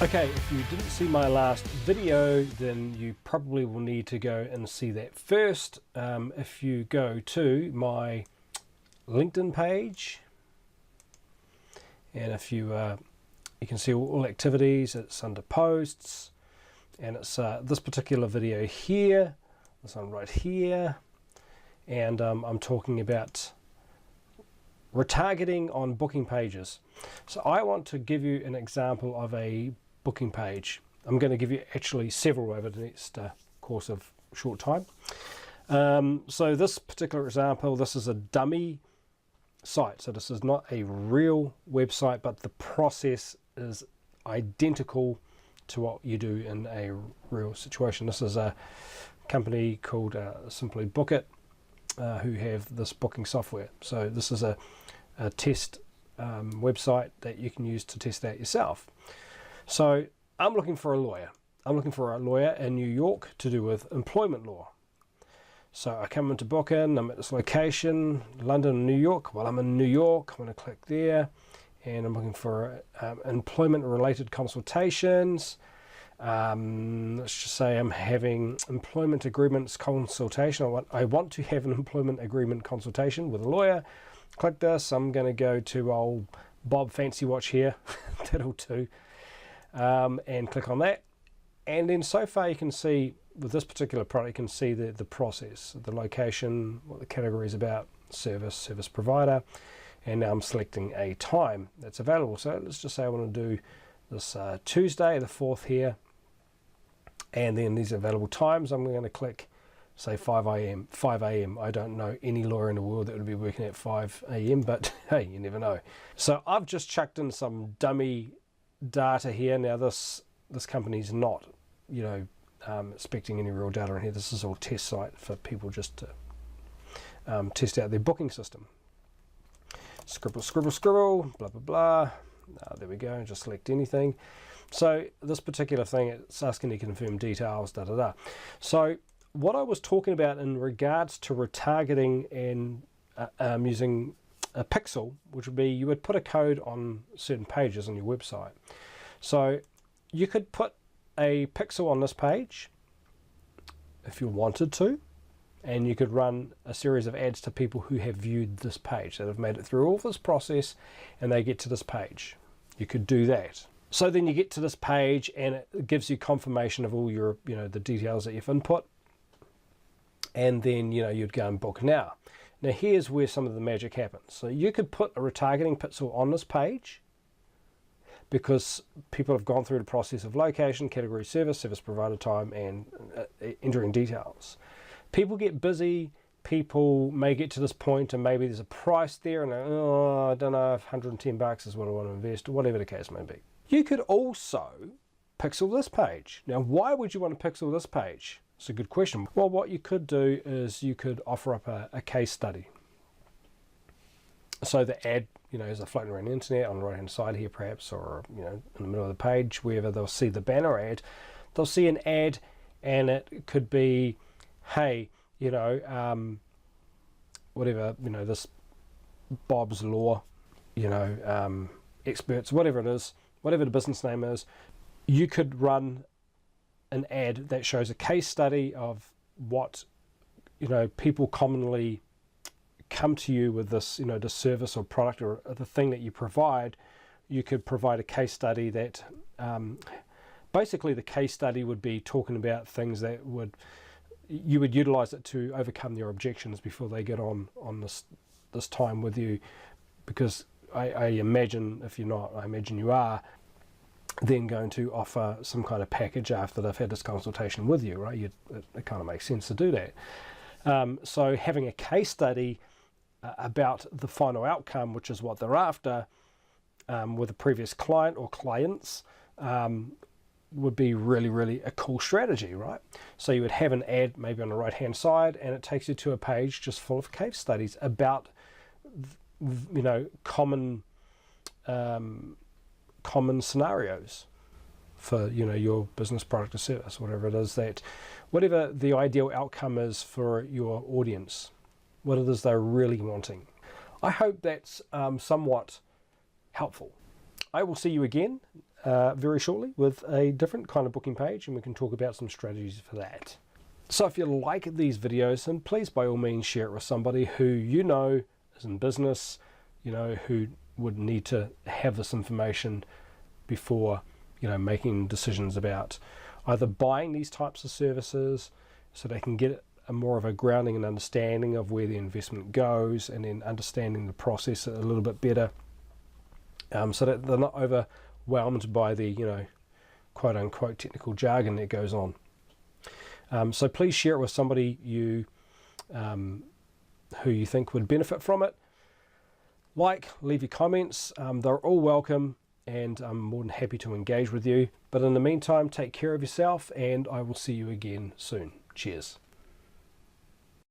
Okay, if you didn't see my last video, then you probably will need to go and see that first. If you go to my LinkedIn page, and if you you can see all activities, it's under posts, and it's this particular video here, this one right here, and I'm talking about retargeting on booking pages. So I want to give you an example of a booking page. I'm going to give you actually several over the next course of short time. So this particular example, this is a dummy site. So this is not a real website, but the process is identical to what you do in a real situation. This is a company called Simply Book It, who have this booking software. So this is a test website that you can use to test that yourself. So I'm looking for a lawyer. I'm looking for a lawyer in New York to do with employment law. So I come into booking, I'm at this location, London, New York. Well, I'm in New York, I'm going to click there, and I'm looking for employment related consultations. Let's just say I'm having employment agreements consultation. I want to have an employment agreement consultation with a lawyer. Click this. I'm going to go to old Bob Fancy Watch here. That'll do. And click on that. And then so far you can see with this particular product, you can see the process, the location, what the category is about, service provider. And now I'm selecting a time that's available. So let's just say I want to do this Tuesday, the 4th here. And then these available times, I'm going to click, say 5 a.m. 5 a.m. I don't know any lawyer in the world that would be working at 5 a.m., but hey, you never know. So I've just chucked in some dummy data here. Now this company's not, you know, expecting any real data in here. This is all test site for people just to test out their booking system. Scribble, scribble, scribble, blah, blah, blah. There we go, just select anything. So this particular thing, it's asking to confirm details, da da da. So what I was talking about in regards to retargeting and using a pixel, which would be you would put a code on certain pages on your website. So you could put a pixel on this page if you wanted to, and you could run a series of ads to people who have viewed this page, that have made it through all this process and they get to this page. You could do that. So then you get to this page and it gives you confirmation of all your, you know, the details that you've input, and then, you know, you'd go and book now. Now here's where some of the magic happens. So you could put a retargeting pixel on this page because people have gone through the process of location, category, service provider, time, and entering details. People get busy, people may get to this point and maybe there's a price there and oh, I don't know if 110 bucks is what I want to invest, or whatever the case may be. You could also pixel this page. Now, why would you want to pixel this page? It's a good question. Well, what you could do is you could offer up a case study. So the ad, you know, is floating around the internet on the right hand side here perhaps, or, you know, in the middle of the page, wherever they'll see the banner ad, they'll see an ad and it could be, hey, you know, whatever, you know, this Bob's Law, you know, experts, whatever it is, whatever the business name is, you could run an ad that shows a case study of what, you know, people commonly come to you with this, you know, the service or product or the thing that you provide. You could provide a case study that basically the case study would be talking about things that you would utilize it to overcome their objections before they get on this time with you, because I imagine, if you're not, I imagine you are then going to offer some kind of package after they've had this consultation with you, right? It kind of makes sense to do that. So having a case study about the final outcome, which is what they're after, with a previous client or clients, would be really, really a cool strategy, right? So you would have an ad maybe on the right hand side and it takes you to a page just full of case studies about, you know, common scenarios for, you know, your business, product or service, whatever it is, that whatever the ideal outcome is for your audience, what it is they're really wanting. I hope that's somewhat helpful. I will see you again very shortly with a different kind of booking page, and we can talk about some strategies for that. So if you like these videos, then please by all means share it with somebody who you know is in business, you know, who would need to have this information before, you know, making decisions about either buying these types of services so they can get a more of a grounding and understanding of where the investment goes, and then understanding the process a little bit better, so that they're not overwhelmed by the, you know, quote unquote technical jargon that goes on. So please share it with somebody who you think would benefit from it. Leave your comments, they're all welcome, and I'm more than happy to engage with you. But in the meantime, take care of yourself, and I will see you again soon. Cheers.